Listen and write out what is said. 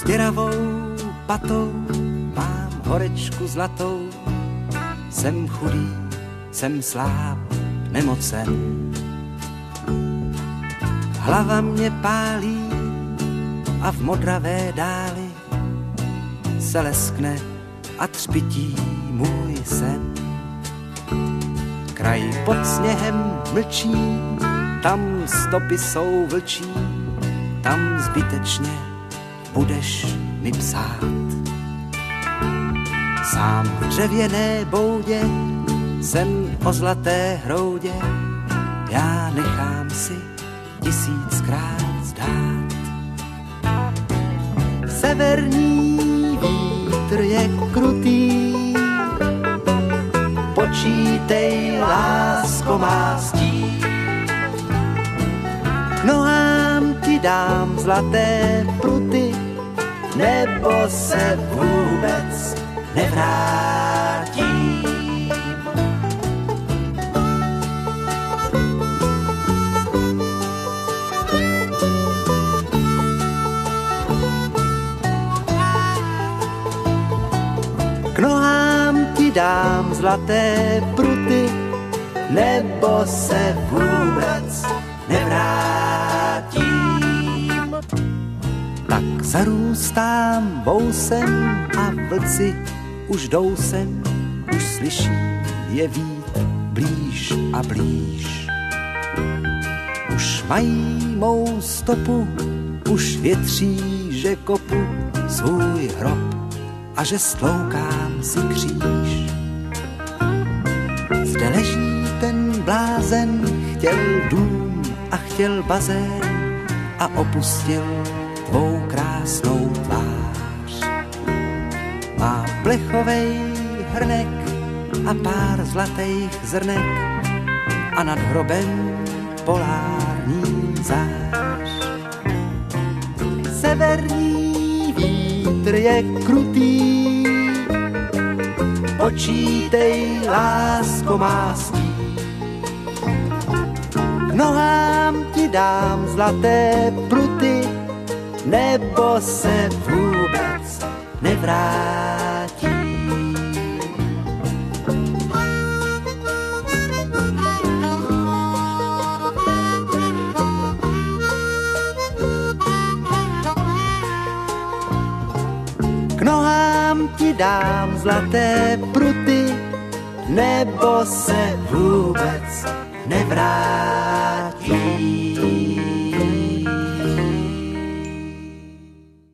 děravou patou mám horečku zlatou. Jsem chudý, jsem sláb, nemocen. Hlava mě pálí a v modravé dáli se leskne a třpití můj sen. Kraj pod sněhem mlčí, tam stopy jsou vlčí, tam zbytečně budeš mi psát. Sám v dřevěné boudě jsem o zlaté hroudě, já nechám si 1000krát zdát. Severní vítr je krutý, počítej, lásko má stín. K nohám ti dám zlaté pruty, nebo se vůbec nevrátím. K nohám ti dám zlaté pruty, nebo se vůbec nevrátím. Tak zarůstám vousem a vlci už jdou sem, už slyším je vít blíž a blíž. Už mají mou stopu, už větří, že kopu svůj hrob a že stloukám si kříž. Zde leží ten blázen, chtěl dům a chtěl bazén a opustil tvou krásnou tvář. Má plechovej hrnek a pár zlatých zrnek a nad hrobem polární zář. Severní vítr je krutý, počítej, lásko má stín. K nohám ti dám zlaté pruty, nebo se vůbec nevrátím. K nohám ti dám zlaté pruty, nebo se vůbec nevrátím.